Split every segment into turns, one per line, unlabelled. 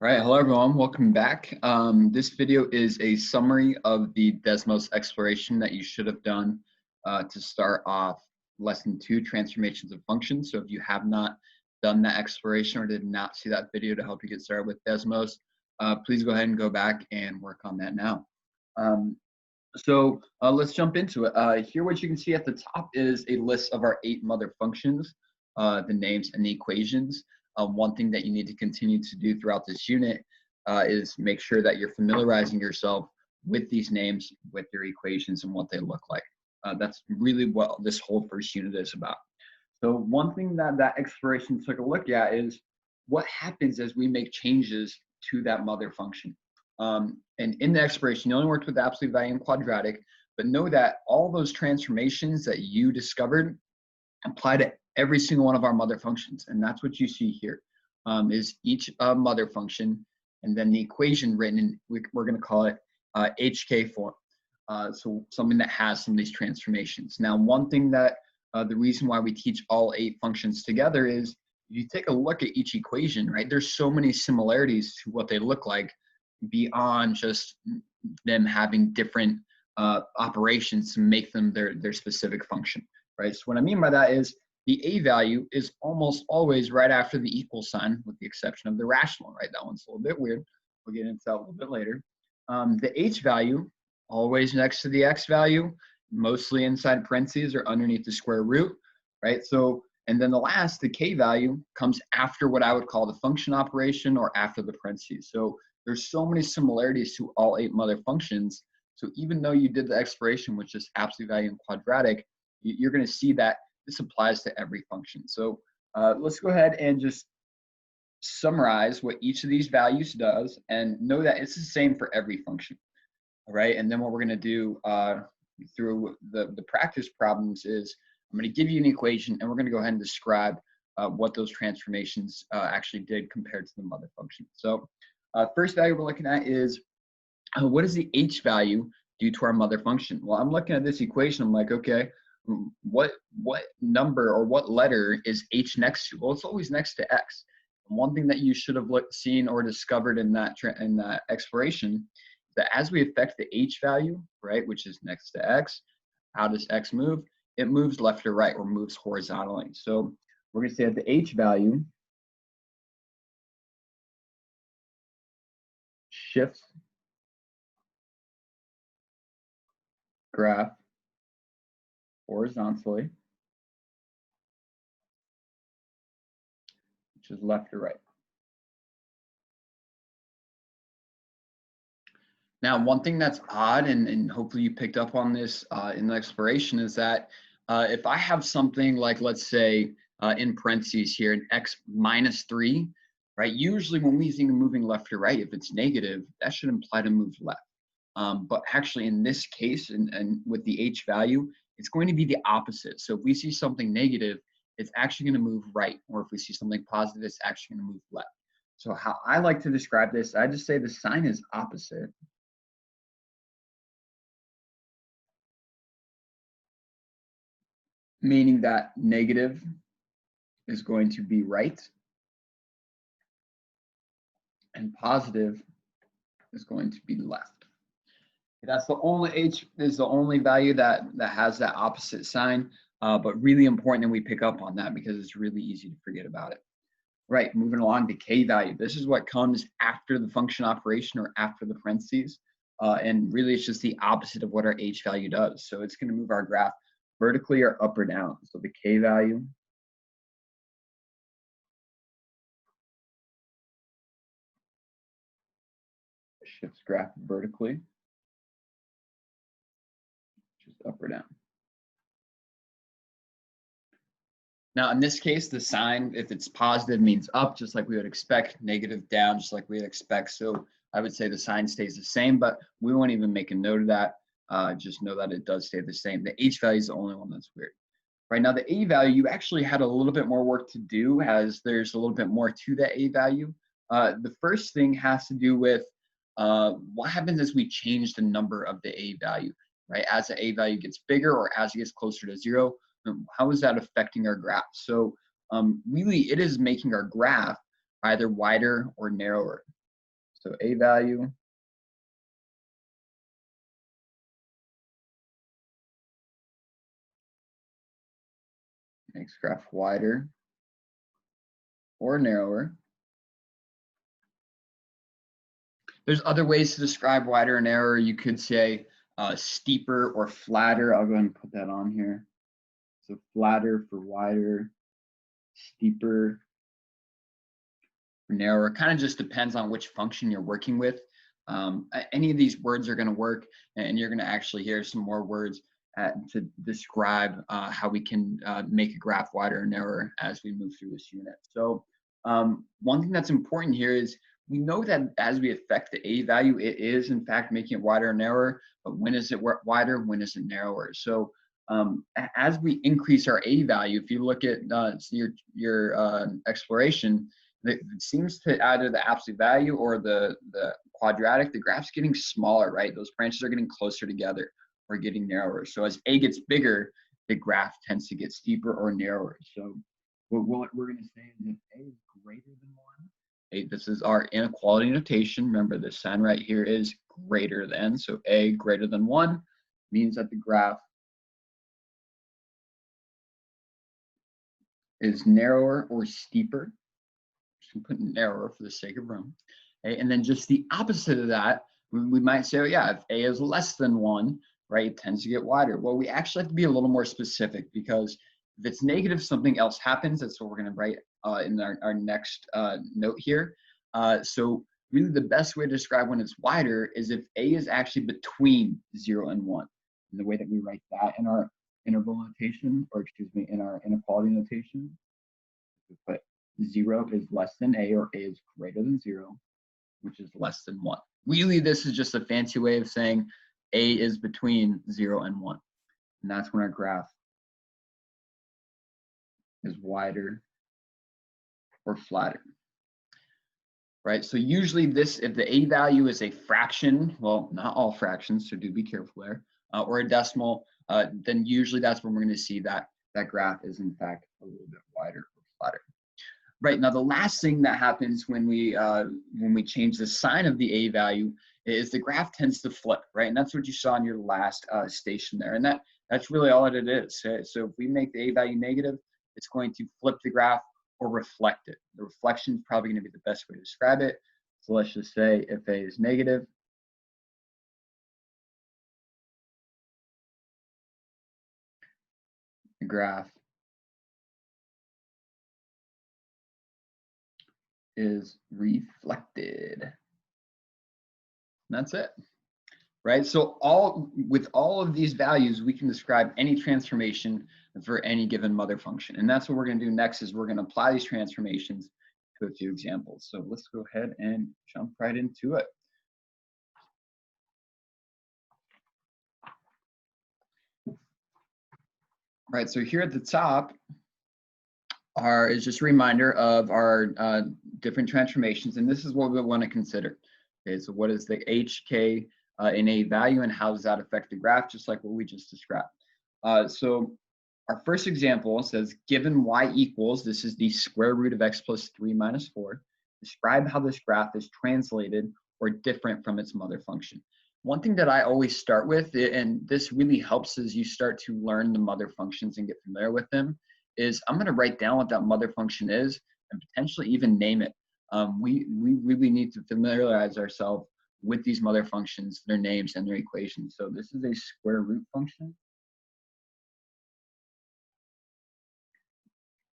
Right, hello everyone, welcome back. This video is a summary of the Desmos exploration that you should have done to start off lesson 2, transformations of functions. So if you have not done that exploration or did not see that video to help you get started with Desmos, please go ahead and go back and work on that now. Let's jump into it. Here what you can see at the top is a list of our 8 mother functions, the names and the equations. One thing that you need to continue to do throughout this unit is make sure that you're familiarizing yourself with these names, with their equations, and what they look like. That's really what this whole first unit is about. So one thing that exploration took a look at is what happens as we make changes to that mother function. And in the exploration, you only worked with absolute value and quadratic, but know that all those transformations that you discovered apply to every single one of our mother functions. And that's what you see here, is each mother function, and then the equation written in, we're going to call it HK form. So something that has some of these transformations. Now, one thing that the reason why we teach all 8 functions together is if you take a look at each equation, right, there's so many similarities to what they look like beyond just them having different operations to make them their specific function, right? So what I mean by that is the a value is almost always right after the equal sign, with the exception of the rational, right? That one's a little bit weird. We'll get into that a little bit later. The h value, always next to the x value, mostly inside parentheses or underneath the square root, right? So, and then the last, the k value, comes after what I would call the function operation or after the parentheses. So there's so many similarities to all 8 mother functions. So even though you did the exploration, which is absolute value and quadratic, you're going to see that this applies to every function. So let's go ahead and just summarize what each of these values does and know that it's the same for every function. All right, and then what we're going to do through the practice problems is I'm going to give you an equation and we're going to go ahead and describe what those transformations actually did compared to the mother function. So first value we're looking at is what is the h value due to our mother function? Well, I'm looking at this equation. I'm like, okay, what number or what letter is h next to? Well, it's always next to x. And one thing that you should have seen or discovered in that exploration is that as we affect the h value, right, which is next to x, how does x move? It moves left or right or moves horizontally. So we're going to say that the h value shifts graph horizontally, which is left or right. Now, one thing that's odd, and hopefully you picked up on this in the exploration, is that if I have something like, let's say, in parentheses here, an x minus 3, right? Usually when we think of moving left or right, if it's negative, that should imply to move left. But actually in this case, and with the h value, it's going to be the opposite. So if we see something negative, it's actually going to move right. Or if we see something positive, it's actually going to move left. So how I like to describe this, I just say the sign is opposite. Meaning that negative is going to be right and positive is going to be left. That's the only h is the only value that has that opposite sign, but really important that we pick up on that because it's really easy to forget about it. Right, moving along to k value. This is what comes after the function operation or after the parentheses, and really it's just the opposite of what our h value does. So it's going to move our graph vertically or up or down. So the k value shifts graph vertically, which is up or down. Now, in this case, the sign, if it's positive, means up, just like we would expect, negative down, just like we'd expect. So I would say the sign stays the same, but we won't even make a note of that. Just know that it does stay the same. The h value is the only one that's weird. Right now, the a value, you actually had a little bit more work to do, as there's a little bit more to the a value. The first thing has to do with what happens as we change the number of the a value, right? As the a value gets bigger or as it gets closer to 0, how is that affecting our graph? So really, it is making our graph either wider or narrower. So A value makes graph wider or narrower. There's other ways to describe wider or narrower. You could say steeper or flatter. I'll go ahead and put that on here. So flatter for wider, steeper for narrower. Kind of just depends on which function you're working with. Any of these words are going to work, and you're going to actually hear some more words to describe how we can make a graph wider or narrower as we move through this unit. So one thing that's important here is we know that as we affect the A value, it is in fact making it wider or narrower, but when is it wider, when is it narrower? So as we increase our A value, if you look at your exploration, it seems to either the absolute value or the quadratic, the graph's getting smaller, right? Those branches are getting closer together or getting narrower. So as A gets bigger, the graph tends to get steeper or narrower. So what we're going to say is if A is greater than 1, this is our inequality notation. Remember, this sign right here is greater than. So A greater than 1 means that the graph is narrower or steeper. Just put narrower for the sake of room. Okay? And then just the opposite of that, we might say, oh yeah, if A is less than 1, right, it tends to get wider. Well, we actually have to be a little more specific, because if it's negative, something else happens. That's what we're going to write in our next note here. So really the best way to describe when it's wider is if A is actually between 0 and 1. And the way that we write that in our interval notation, or excuse me, in our inequality notation, we put 0 is less than A, or A is greater than 0, which is less than 1. Really, this is just a fancy way of saying A is between 0 and 1. And that's when our graph is wider or flatter. Right? So usually this, if the A value is a fraction, well, not all fractions, so do be careful there, or a decimal, then usually that's when we're going to see that graph is in fact a little bit wider or flatter. Right, now the last thing that happens when we change the sign of the A value is the graph tends to flip, right? And that's what you saw in your last station there. And that's really all that it is. So if we make the A value negative, it's going to flip the graph or reflect it. The reflection is probably going to be the best way to describe it. So let's just say if A is negative, the graph is reflected. And that's it. Right? So with all of these values, we can describe any transformation for any given mother function. And that's what we're going to do next, is we're going to apply these transformations to a few examples. So let's go ahead and jump right into it. Right, so here at the top is just a reminder of our different transformations, and this is what we want to consider. Okay, so what is the HK in A value, and how does that affect the graph, just like what we just described. So our first example says, given y equals, this is the square root of x plus 3 minus 4, describe how this graph is translated or different from its mother function. One thing that I always start with, and this really helps as you start to learn the mother functions and get familiar with them, is I'm going to write down what that mother function is and potentially even name it. We really need to familiarize ourselves with these mother functions, their names, and their equations. So this is a square root function.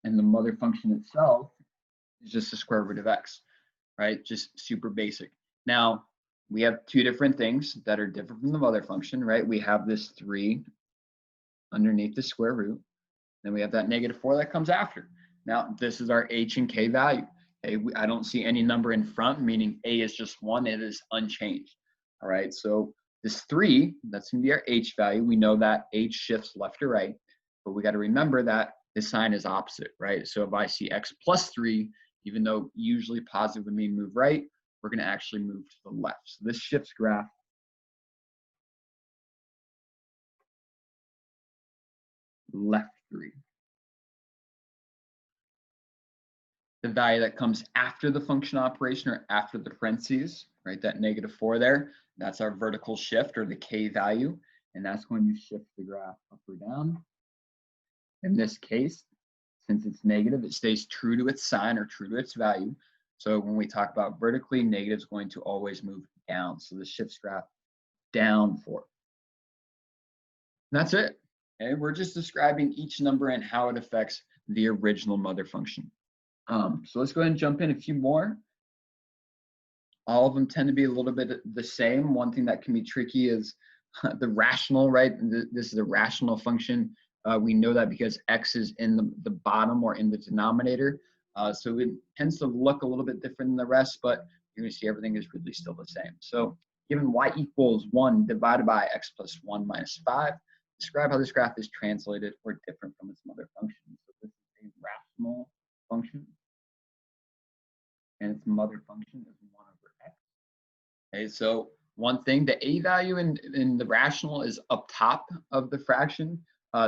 And the mother function itself is just the square root of x, right? Just super basic. Now, we have two different things that are different from the mother function, right? We have this 3 underneath the square root. Then we have that -4 that comes after. Now, this is our h and k value. Okay, I don't see any number in front, meaning a is just 1. It is unchanged. All right, so this 3, that's going to be our h value. We know that h shifts left to right, but we got to remember that the sign is opposite, right? So if I see x plus 3, even though usually positive would mean move right, we're going to actually move to the left. So this shifts graph left 3. the value that comes after the function operation or after the parentheses, right? That -4 there, that's our vertical shift or the k value, and that's going to shift the graph up or down. In this case, since it's negative, it stays true to its sign or true to its value. So when we talk about vertically, negative is going to always move down. So this shifts graph down 4. And that's it. Okay, we're just describing each number and how it affects the original mother function. So let's go ahead and jump in a few more. All of them tend to be a little bit the same. One thing that can be tricky is the rational, right? This is a rational function. We know that because x is in the bottom or in the denominator. So it tends to look a little bit different than the rest, but you're going to see everything is really still the same. So given y equals 1 divided by x plus 1 minus 5, describe how this graph is translated or different from its mother function. So this is a rational function, and its mother function is 1 over x. Okay, so one thing, the a value in the rational is up top of the fraction.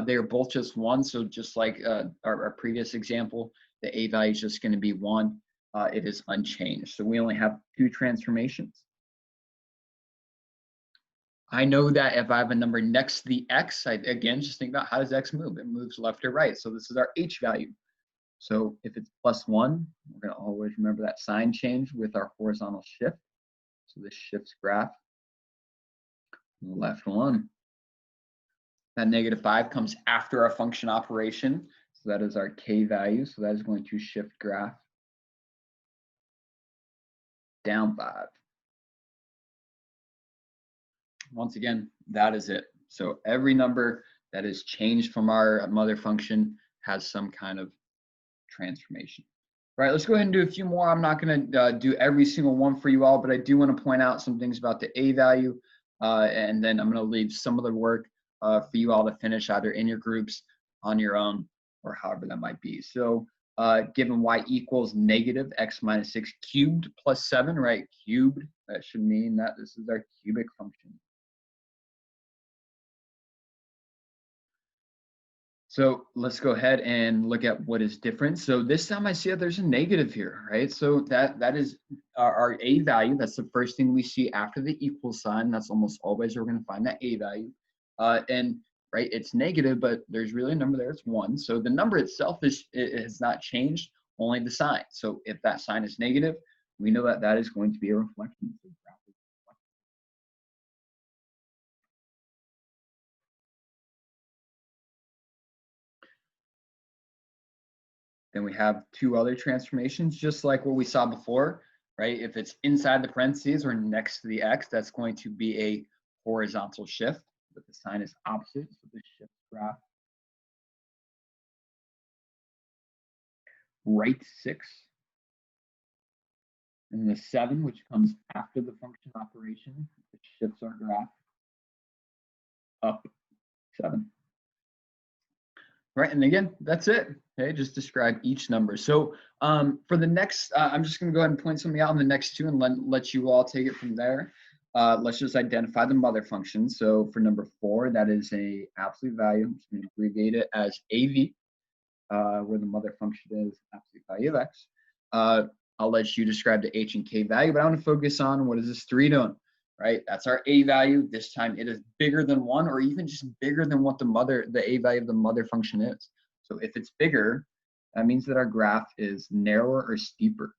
They are both just 1, so just like our previous example, the a value is just going to be 1. It is unchanged. So we only have 2 transformations. I know that if I have a number next to the x, again, just think about how does x move? It moves left or right. So this is our h value. So if it's +1, we're going to always remember that sign change with our horizontal shift. So this shifts graph left 1. That -5 comes after our function operation. So that is our k value. So that is going to shift graph down 5. Once again, that is it. So every number that is changed from our mother function has some kind of transformation. All right, let's go ahead and do a few more. I'm not going to do every single one for you all, but I do want to point out some things about the a value, and then I'm going to leave some of the work for you all to finish either in your groups, on your own, or however that might be. So given y equals -x minus 6 cubed plus 7, right? Cubed, that should mean that this is our cubic function. So let's go ahead and look at what is different. So this time I see that there's a negative here, right? So that is our a value. That's the first thing we see after the equal sign. That's almost always where we're going to find that a value. And right, it's negative, but there's really a number there. It's 1. So the number itself it has not changed, only the sign. So if that sign is negative, we know that that is going to be a reflection. Then we have 2 other transformations, just like what we saw before, right? If it's inside the parentheses or next to the x, that's going to be a horizontal shift, but the sign is opposite, so the shift graph right 6. And the 7, which comes after the function operation, it shifts our graph up 7. Right, and again, that's it. Okay, just describe each number. So for the next, I'm just going to go ahead and point something out on the next 2 and let you all take it from there. Let's just identify the mother function. So for number 4, that is a absolute value. I'm just going to abbreviate it as AV, where the mother function is absolute value of x. I'll let you describe the h and k value, but I want to focus on what is this 3 doing? Right, that's our a value. This time it is bigger than 1, or even just bigger than what the a value of the mother function is. So if it's bigger, that means that our graph is narrower or steeper.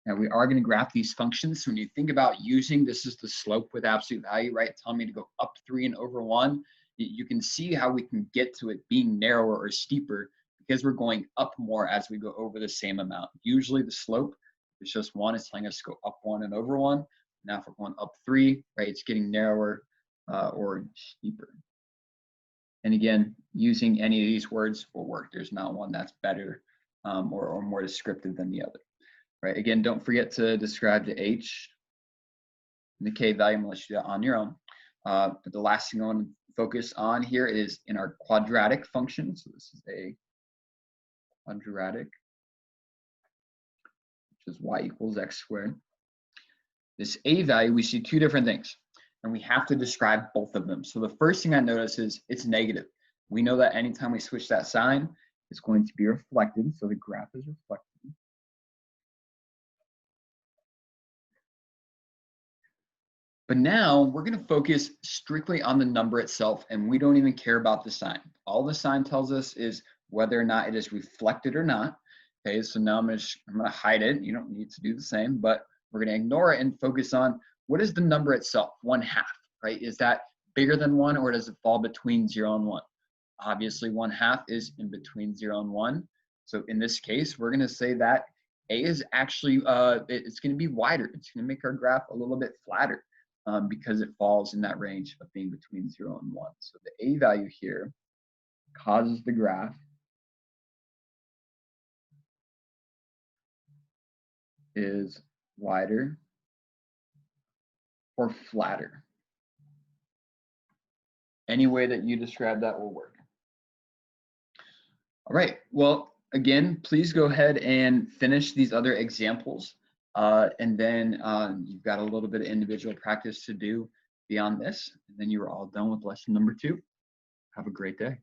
Now we are going to graph these functions. So when you think about using, this is the slope with absolute value, right? Telling me to go up 3 and over 1. You can see how we can get to it being narrower or steeper because we're going up more as we go over the same amount. Usually the slope, it's just 1, it's telling us to go up 1 and over 1. Now if we're going up 3, right, it's getting narrower or steeper. And again, using any of these words will work. There's not one that's better or more descriptive than the other. Right, again, don't forget to describe the h and the k value unless you do that on your own. But the last thing I want to focus on here is in our quadratic function. So this is a quadratic, which is y equals x squared. This a value, we see 2 different things, and we have to describe both of them. So the first thing I notice is it's negative. We know that anytime we switch that sign, it's going to be reflected, so the graph is reflected. But now we're going to focus strictly on the number itself, and we don't even care about the sign. All the sign tells us is whether or not it is reflected or not. Okay, so now I'm going to hide it. You don't need to do the same, but we're going to ignore it and focus on what is the number itself, 1/2, right? Is that bigger than 1, or does it fall between 0 and 1? Obviously, 1/2 is in between 0 and 1. So in this case, we're going to say that A is actually, it's going to be wider. It's going to make our graph a little bit flatter. Because it falls in that range of being between 0 and 1. So the A value here causes the graph is wider or flatter. Any way that you describe that will work. All right, well, again, please go ahead and finish these other examples. And then you've got a little bit of individual practice to do beyond this. And then you're all done with lesson number 2. Have a great day.